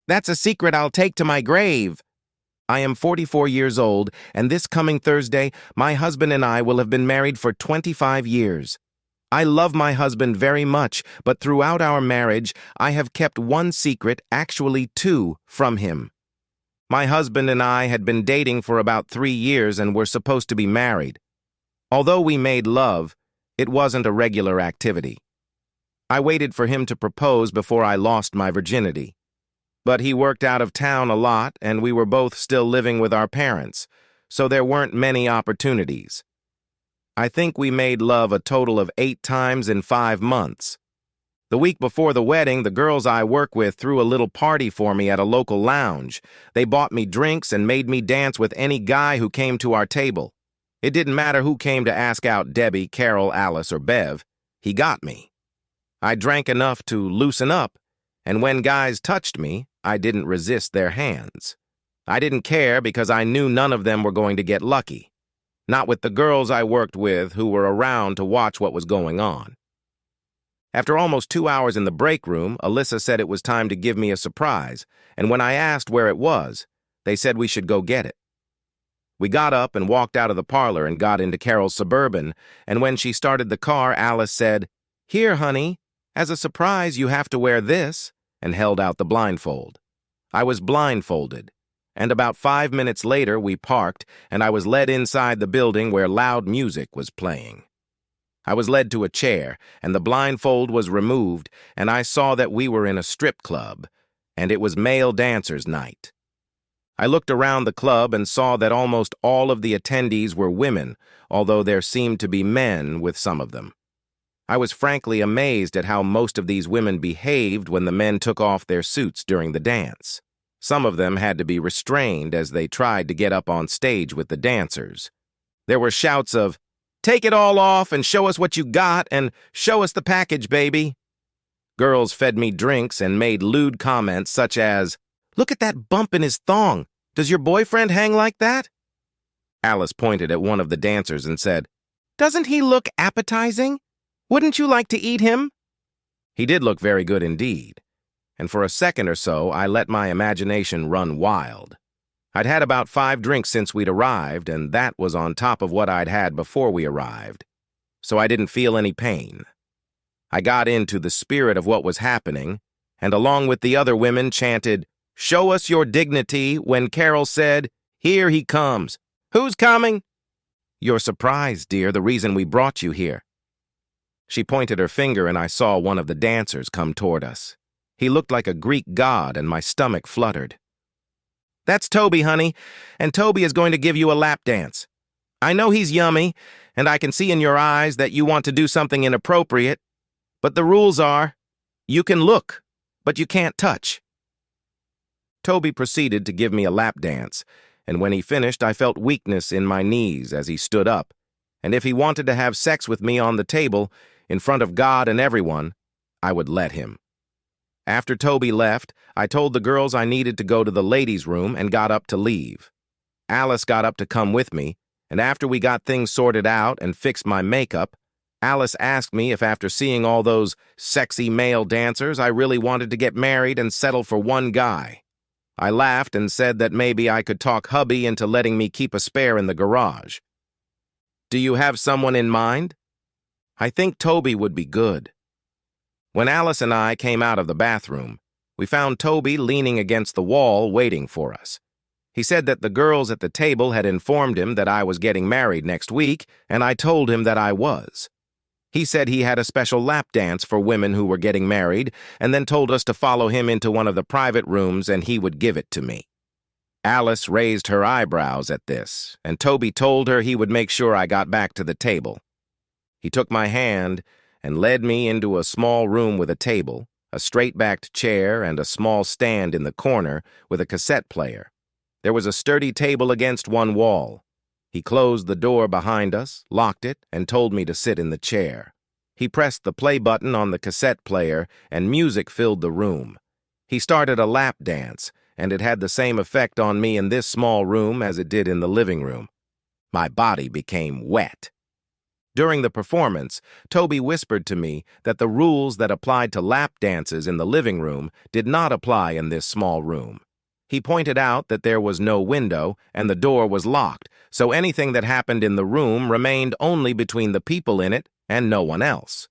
That's a secret I'll take to my grave. I am 44 years old, and this coming Thursday, my husband and I will have been married for 25 years. I love my husband very much, but throughout our marriage, I have kept one secret, actually two, from him. My husband and I had been dating for about 3 years and were supposed to be married. Although we made love, it wasn't a regular activity. I waited for him to propose before I lost my virginity. But he worked out of town a lot, and we were both still living with our parents, so there weren't many opportunities. I think we made love a total of 8 times in 5 months. The week before the wedding, the girls I work with threw a little party for me at a local lounge. They bought me drinks and made me dance with any guy who came to our table. It didn't matter who came to ask out Debbie, Carol, Alice, or Bev. He got me. I drank enough to loosen up, and when guys touched me, I didn't resist their hands. I didn't care because I knew none of them were going to get lucky. Not with the girls I worked with who were around to watch what was going on. After almost 2 hours in the break room, Alyssa said it was time to give me a surprise, and when I asked where it was, they said we should go get it. We got up and walked out of the parlor and got into Carol's Suburban, and when she started the car, Alice said, "Here, honey, as a surprise you have to wear this," and held out the blindfold. I was blindfolded, and about 5 minutes later we parked, and I was led inside the building where loud music was playing. I was led to a chair, and the blindfold was removed, and I saw that we were in a strip club, and it was male dancers' night. I looked around the club and saw that almost all of the attendees were women, although there seemed to be men with some of them. I was frankly amazed at how most of these women behaved when the men took off their suits during the dance. Some of them had to be restrained as they tried to get up on stage with the dancers. There were shouts of, "Take it all off and show us what you got and show us the package, baby." Girls fed me drinks and made lewd comments such as, "Look at that bump in his thong. Does your boyfriend hang like that?" Alice pointed at one of the dancers and said, "Doesn't he look appetizing? Wouldn't you like to eat him?" He did look very good indeed, and for a second or so I let my imagination run wild. I'd had about 5 drinks since we'd arrived, and that was on top of what I'd had before we arrived, so I didn't feel any pain. I got into the spirit of what was happening, and along with the other women chanted, "Show us your dignity," when Carol said, "Here he comes." "Who's coming?" "You're surprised, dear, the reason we brought you here." She pointed her finger and I saw one of the dancers come toward us. He looked like a Greek god and my stomach fluttered. "That's Toby, honey, and Toby is going to give you a lap dance. I know he's yummy, and I can see in your eyes that you want to do something inappropriate, but the rules are, you can look, but you can't touch." Toby proceeded to give me a lap dance, and when he finished I felt weakness in my knees as he stood up, and if he wanted to have sex with me on the table, in front of God and everyone, I would let him. After Toby left, I told the girls I needed to go to the ladies' room and got up to leave. Alice got up to come with me, and after we got things sorted out and fixed my makeup, Alice asked me if after seeing all those sexy male dancers I really wanted to get married and settle for one guy. I laughed and said that maybe I could talk hubby into letting me keep a spare in the garage. "Do you have someone in mind?" "I think Toby would be good." When Alice and I came out of the bathroom, we found Toby leaning against the wall waiting for us. He said that the girls at the table had informed him that I was getting married next week, and I told him that I was. He said he had a special lap dance for women who were getting married, and then told us to follow him into one of the private rooms and he would give it to me. Alice raised her eyebrows at this, and Toby told her he would make sure I got back to the table. He took my hand and led me into a small room with a table, a straight-backed chair, and a small stand in the corner with a cassette player. There was a sturdy table against one wall. He closed the door behind us, locked it, and told me to sit in the chair. He pressed the play button on the cassette player, and music filled the room. He started a lap dance, and it had the same effect on me in this small room as it did in the living room. My body became wet. During the performance, Toby whispered to me that the rules that applied to lap dances in the living room did not apply in this small room. He pointed out that there was no window and the door was locked, so anything that happened in the room remained only between the people in it and no one else.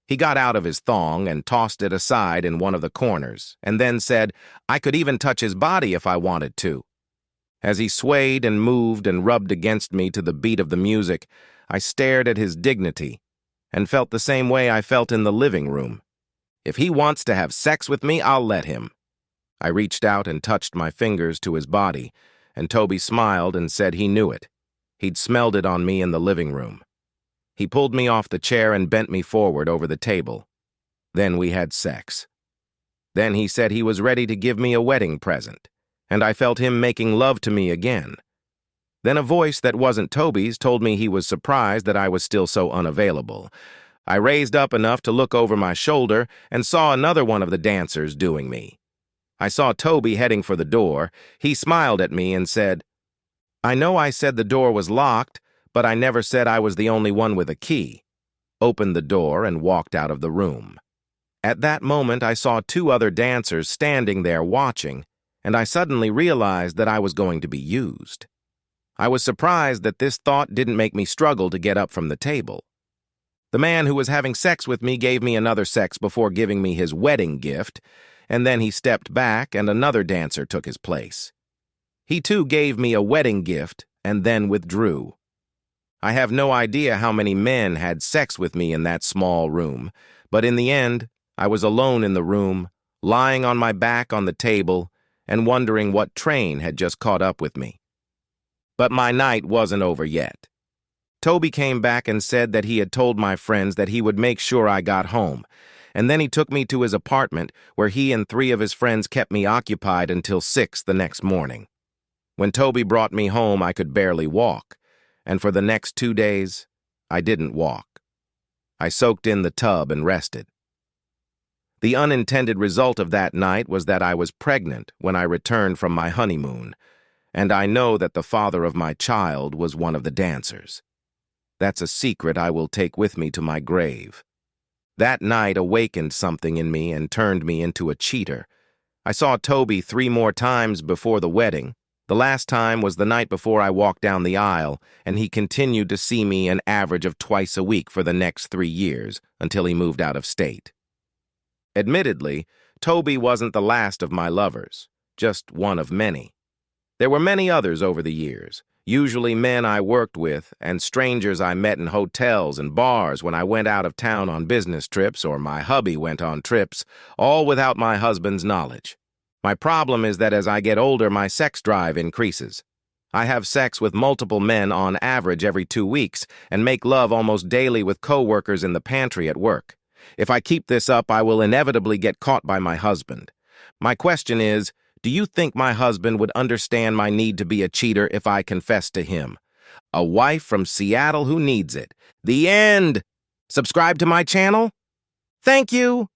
He got out of his thong and tossed it aside in one of the corners, and then said I could even touch his body if I wanted to. As he swayed and moved and rubbed against me to the beat of the music, I stared at his dignity and felt the same way I felt in the living room. If he wants to have sex with me, I'll let him. I reached out and touched my fingers to his body, and Toby smiled and said he knew it. He'd smelled it on me in the living room. He pulled me off the chair and bent me forward over the table. Then we had sex. Then he said he was ready to give me a wedding present, and I felt him making love to me again. Then a voice that wasn't Toby's told me he was surprised that I was still so unavailable. I raised up enough to look over my shoulder and saw another one of the dancers doing me. I saw Toby heading for the door. He smiled at me and said, I know I said the door was locked, but I never said I was the only one with a key. Opened the door and walked out of the room. At that moment, I saw two other dancers standing there watching, and I suddenly realized that I was going to be used. I was surprised that this thought didn't make me struggle to get up from the table. The man who was having sex with me gave me another sex before giving me his wedding gift, and then he stepped back and another dancer took his place. He too gave me a wedding gift and then withdrew. I have no idea how many men had sex with me in that small room, but in the end, I was alone in the room, lying on my back on the table and wondering what train had just caught up with me. But my night wasn't over yet. Toby came back and said that he had told my friends that he would make sure I got home, and then he took me to his apartment where he and 3 of his friends kept me occupied until 6 the next morning. When Toby brought me home, I could barely walk, and for the next 2 days, I didn't walk. I soaked in the tub and rested. The unintended result of that night was that I was pregnant when I returned from my honeymoon, and I know that the father of my child was one of the dancers. That's a secret I will take with me to my grave. That night awakened something in me and turned me into a cheater. I saw Toby 3 more times before the wedding. The last time was the night before I walked down the aisle, and he continued to see me an average of twice a week for the next 3 years, until he moved out of state. Admittedly, Toby wasn't the last of my lovers, just one of many. There were many others over the years, usually men I worked with and strangers I met in hotels and bars when I went out of town on business trips or my hubby went on trips, all without my husband's knowledge. My problem is that as I get older, my sex drive increases. I have sex with multiple men on average every 2 weeks and make love almost daily with coworkers in the pantry at work. If I keep this up, I will inevitably get caught by my husband. My question is, do you think my husband would understand my need to be a cheater if I confessed to him? A wife from Seattle who needs it. The end! Subscribe to my channel? Thank you!